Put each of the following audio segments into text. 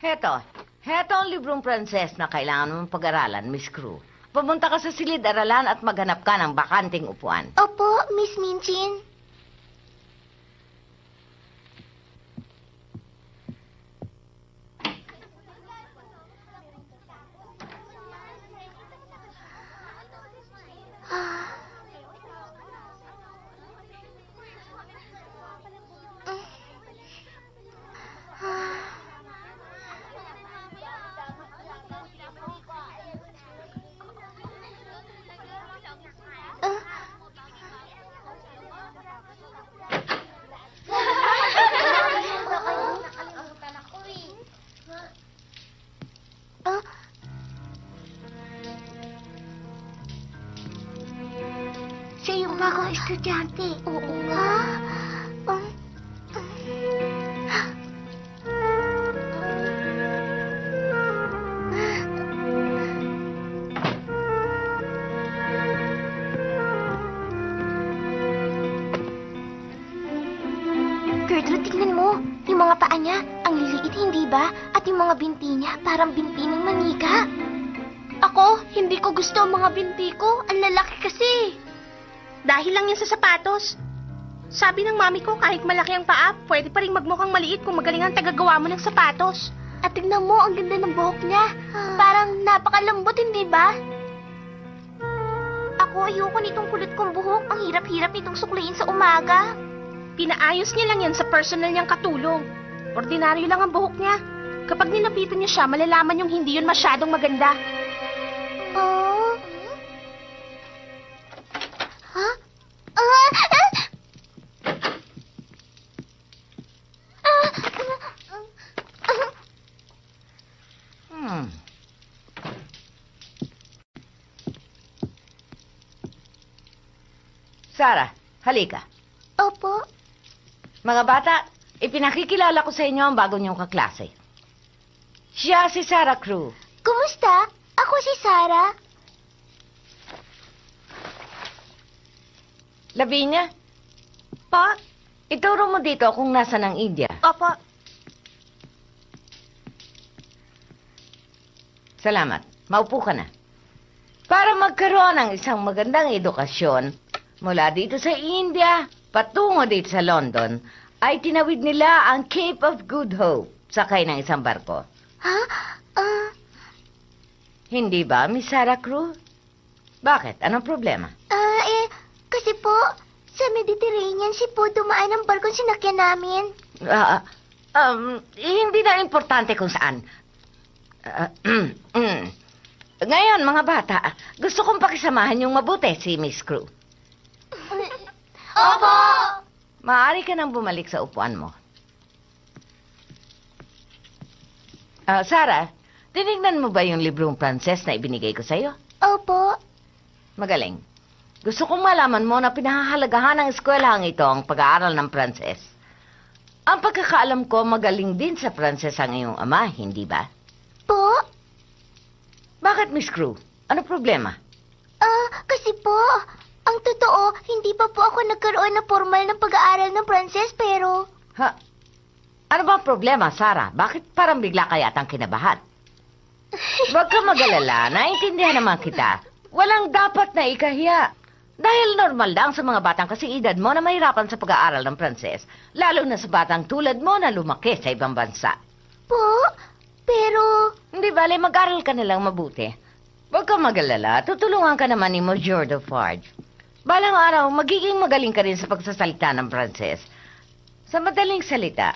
Heto ang librong Pranses na kailangan mong pag-aralan, Miss Crew. Pumunta ka sa silid-aralan at maghanap ka ng bakanting upuan. Opo, Miss Minchin. Siya yung bagong estudyante. Oo nga. Gertrude, tignan mo. Yung mga paa niya, ang liliit, hindi ba? At yung mga binti niya, parang binti ng manika. Ako, hindi ko gusto ang mga binti ko. Ang lalaki kasi. Dahil lang yan sa sapatos. Sabi ng mami ko, kahit malaki ang paa, pwede pa rin magmukhang maliit kung magaling ang tagagawa mo ng sapatos. At tignan mo, ang ganda ng buhok niya. Parang napakalambot, hindi ba? Ako, ayoko nitong kulot kong buhok. Ang hirap-hirap nitong suklayin sa umaga. Pinaayos niya lang yan sa personal niyang katulong. Ordinaryo lang ang buhok niya. Kapag nilapitan niya siya, malalaman yung hindi yun masyadong maganda. Oh? Huh? Sarah, halika. Opo. Mga bata, ipinakikilala ko sa inyo ang bago niyong kaklase. Siya si Sarah Crew. Kumusta? Ako si Sarah. Lavinia, Pa? ituro mo dito kung nasa ng India. Opo. Salamat. Maupo ka na. Para magkaroon ng isang magandang edukasyon, mula dito sa India, patungo dito sa London, ay tinawid nila ang Cape of Good Hope sakay ng isang barko. Ha? Hindi ba, Miss Sarah Crew? Bakit? Anong problema? Kasi po, sa Mediterranean si po dumaan ang barkong sinakyan namin. Hindi na importante kung saan. Ngayon, mga bata, gusto kong pakisamahan yung mabuti si Miss Crew. Opo! Maaari ka nang bumalik sa upuan mo. Sarah, tinignan mo ba yung librong Pranses na ibinigay ko sa'yo? Opo. Magaling. Gusto kong malaman mo na pinahahalagahan ng eskwelahan ito ang pag-aaral ng Pranses. Ang pagkakaalam ko, magaling din sa Pranses ang iyong ama, hindi ba? Po? Bakit, Miss Crew? Ano problema? Kasi po, ang totoo, hindi pa po ako nagkaroon ng formal ng pag-aaral ng Pranses, pero... Ha? Ano ba ang problema, Sarah? Bakit parang bigla ka yatang kinabahan? Huwag ka mag-alala, naintindihan naman kita. Walang dapat na ikahiya. Dahil normal lang sa mga batang kasing edad mo na mahirapan sa pag-aaral ng Pranses, lalo na sa batang tulad mo na lumaki sa ibang bansa. Po? Pero... Hindi bale, mag-aral ka nilang mabuti. Huwag kang mag-alala, tutulungan ka naman ni Monsieur Defarge. Balang araw, magiging magaling ka rin sa pagsasalita ng Pranses. Sa madaling salita,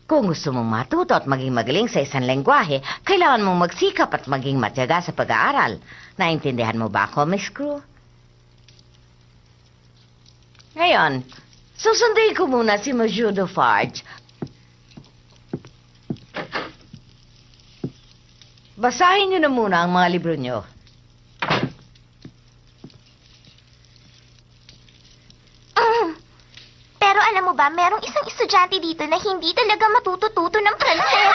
kung gusto mong matuto at maging magaling sa isang lengguwahe, kailangan mong magsikap at maging matyaga sa pag-aaral. Naintindihan mo ba ako, Miss Crew? Ngayon, susunduin ko muna si Monsieur Defarge. Basahin niyo na muna ang mga libro niyo. Pero alam mo ba, merong isang estudyante dito na hindi talaga matutututo ng Pranses.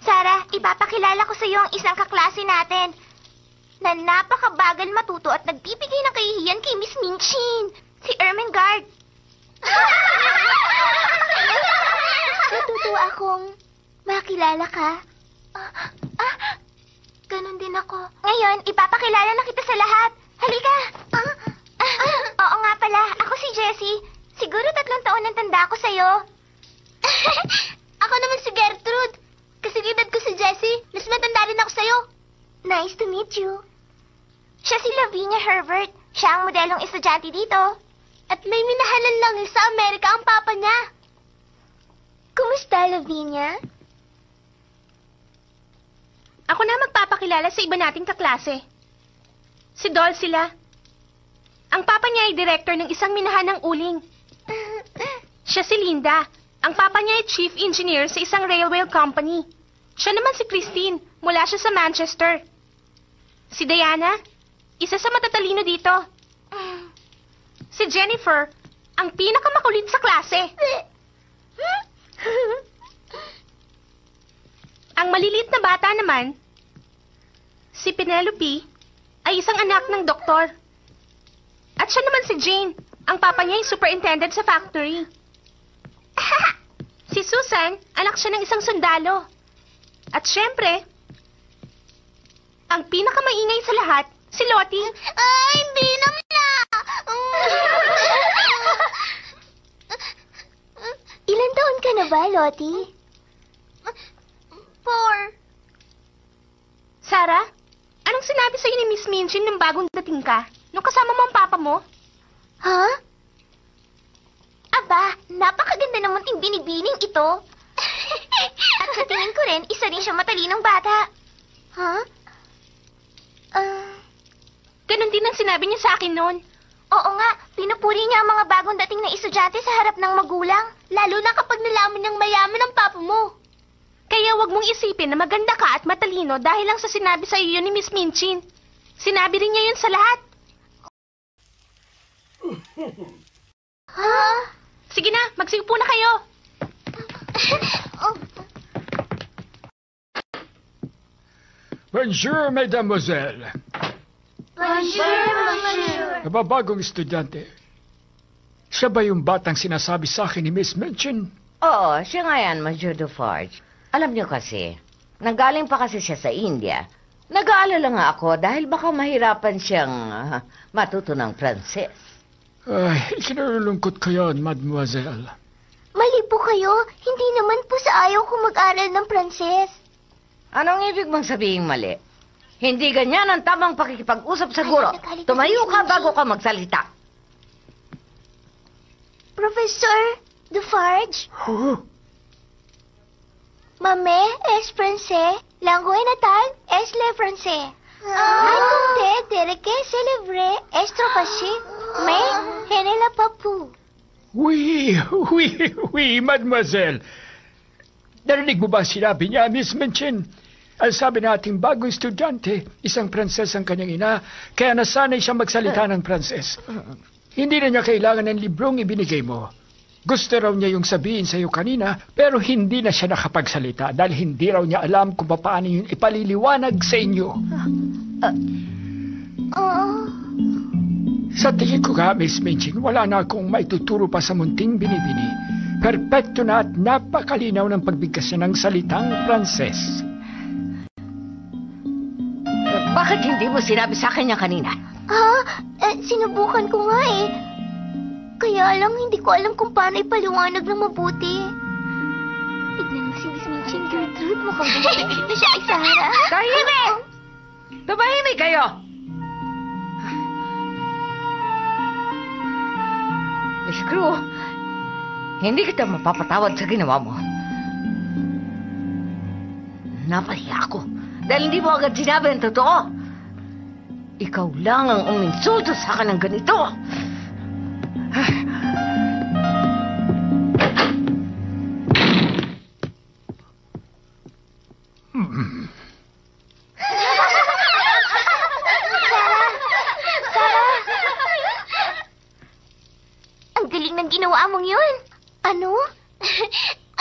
Sarah, ipapakilala ko sa iyo ang isang kaklase natin na napakabagal matuto at nagbibigay ng kahihiyan kay Miss Minchin, si Ermengarde. Natutuwa akong makilala ka. Ganon din ako. Ngayon, ipapakilala na kita sa lahat. Halika! Oo nga pala, ako si Jessie. Siguro 3 taon ang tanda ako sa'yo. Ako naman si Gertrude. Kasigidad ko si Jessie. Mas matanda rin ako sa'yo. Nice to meet you. Siya si Lavinia Herbert. Siya ang modelong estudyante dito. At may minahalan lang sa Amerika ang papa niya. Kumusta, Lavinia? Ako na magpapakilala sa iba nating kaklase. Si Doll sila. Ang papa niya ay director ng isang minahanang uling. Siya si Linda. Ang papa niya ay chief engineer sa isang railway company. Siya naman si Christine. Mula siya sa Manchester. Si Diana, isa sa matatalino dito. Si Jennifer, ang pinakamakulit sa klase. Ang maliliit na bata naman, si Penelope, ay isang anak ng doktor. At siya naman si Jane, ang papa niya ay superintendent sa factory. Si Susan, anak siya ng isang sundalo. At syempre, ang pinakamaingay sa lahat, si Lottie. Ay, hindi naman na! Ilan taon ka na ba, Lottie? 4. Sarah, anong sinabi sa'yo ni Miss Minchin nung bagong dating ka? Nung kasama mo ang papa mo? Ha? Aba, napakaganda ng munting binibining ito. At sa tingin ko rin, isa rin siya matalinong bata. Ha? Ganon din ang sinabi niya sa akin noon. Oo nga, pinupuri niya ang mga bagong dating na estudyante sa harap ng magulang. Lalo na kapag nalaman niyang mayaman ang papa mo. Kaya wag mong isipin na maganda ka at matalino dahil lang sa sinabi sa iyo ni Miss Minchin. Sinabi rin niya yun sa lahat. Ha? Sige na, magsiupo na kayo. Bonjour, mademoiselle. Bonjour, monsieur. Nababagong estudyante. Siya ba yung batang sinasabi sa akin ni Miss Minchin? Oo, siya nga yan, Monsieur Dufarge. Alam niyo kasi, nanggaling pa kasi siya sa India. Nag-aalala nga ako dahil baka mahirapan siyang matuto ng Pranses. Ay, kinalulungkot ko yun, mademoiselle. Mali po kayo. Hindi naman po sa ayaw ko mag-aral ng Pranses. Anong ibig mong sabihin mali? Hindi ganyan ang tamang pakikipag-usap sa guro. Tumayo ka bago ka magsalita. Professor Dufarge? Oh, Mame es français, langue natale es le français. Ay, kumte, dereke celebre es trop facile, mais hene la papu. oui, mademoiselle. Narinig mo ba sinabi niya, Miss Minchin? Ang sabi nating bagong estudyante, isang Pranses ang kanyang ina, kaya nasanay siya magsalita ng Pranses. Hindi na niya kailangan ng librong ibinigay mo. Gusto raw niya yung sabihin sa iyo kanina, pero hindi na siya nakapagsalita dahil hindi raw niya alam kung paano yung ipaliliwanag sa inyo. Sa tingin ko nga, Miss Minchin, wala na akong maituturo pa sa munting binibini. Perpekto na at napakalinaw ng pagbigkas niya ng salitang Pranses. Bakit hindi mo sinabi sa akin yan kanina? Sinubukan ko nga eh. Kaya lang, hindi ko alam kung paano ipaliwanag ng mabuti. Tignan mo si Miss Minchin Gertrude. Mukhang gusto na siya kay Sarah. Tahimik! Tumahimik kayo! Miss Crew, hindi kita mapapatawad sa ginawa mo. Napahiya ako dahil hindi mo agad sinabi ang totoo. Ikaw lang ang uminsulto sa akin ng ganito. Ang galing ng ginawa mong yun. Ano?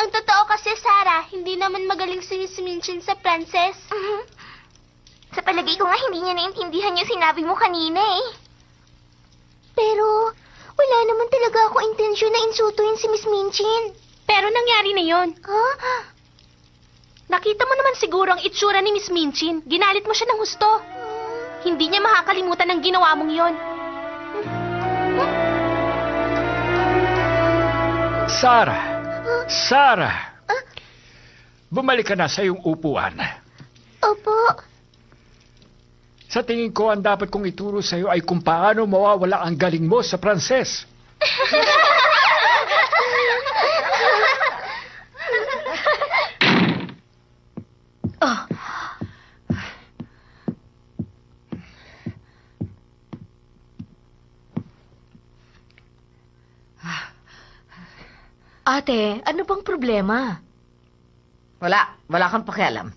Ang totoo kasi, Sarah, hindi naman magaling si Miss Minchin sa Pranses. Sa palagay ko nga, hindi niya naintindihan yung sinabi mo kanina eh. Pero, wala naman talaga ako intention intensyon na insultuin si Miss Minchin. Pero nangyari na yon. Huh? Nakita mo naman siguro ang itsura ni Miss Minchin. Ginalit mo siya ng husto. Hindi niya makakalimutan ang ginawa mong yon. Sarah! Bumalik ka na sa iyong upuan. Opo. Sa tingin ko, ang dapat kong ituro sa iyo ay kung paano mawawala ang galing mo sa Pranses. Ate, ano bang problema? Wala kang pakialam.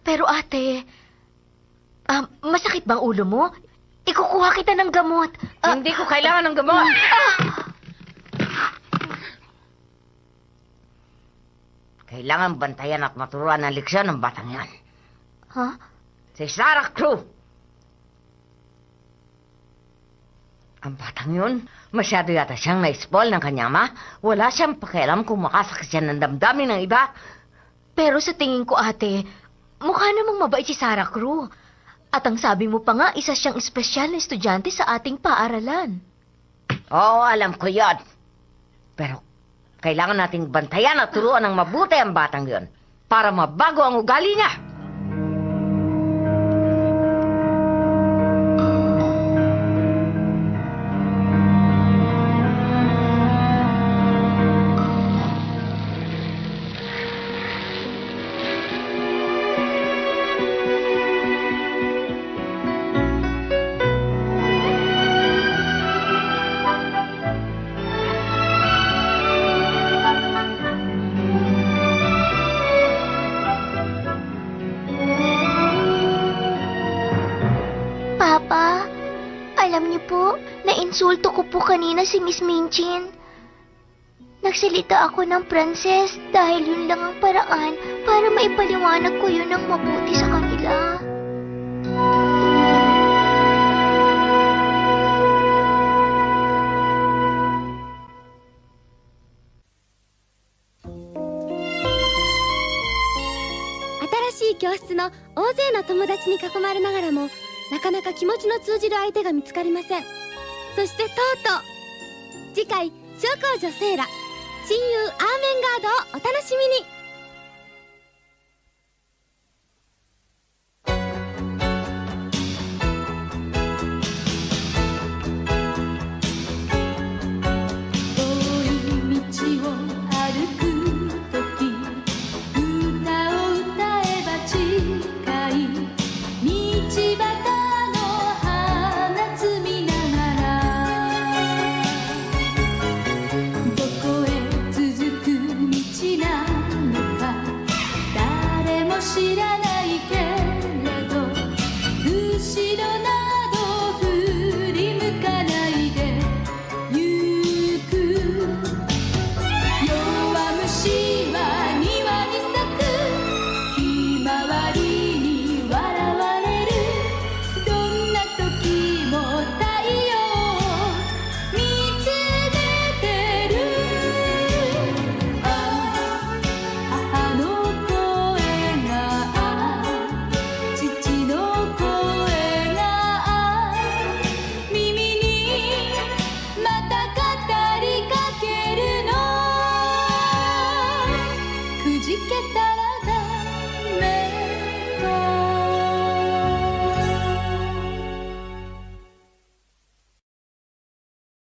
Pero ate, masakit bang ulo mo? Ikukuha kita ng gamot. Hindi ko kailangan ng gamot. Kailangan bantayan at maturuan ng leksyon ng batang yan. Huh? Si Sarah Crew. Ang batang yun, masyado yata siyang na-spoil ng kanyang ama. Wala siyang pakialam kung makasakit siya ng damdamin ng iba. Pero sa tingin ko ate, mukha namang mabait si Sarah Crew. At ang sabi mo pa nga, isa siyang espesyal na estudyante sa ating paaralan. Oo, alam ko yan. Pero kailangan nating bantayan at turuan ng mabuti ang batang yun para mabago ang ugali niya. Papa, alam niyo po, na-insulto ko po kanina si Miss Minchin. Nagsalita ako ng Pranses dahil yun lang ang paraan para maipaliwanag ko yun ng mabuti sa kanila.新しい教室の大勢の友達に囲まれながらもなかなか気持ちの通じる相手が見つかりません。そしてとうとう次回小公女セーラ親友アーメンガードをお楽しみに。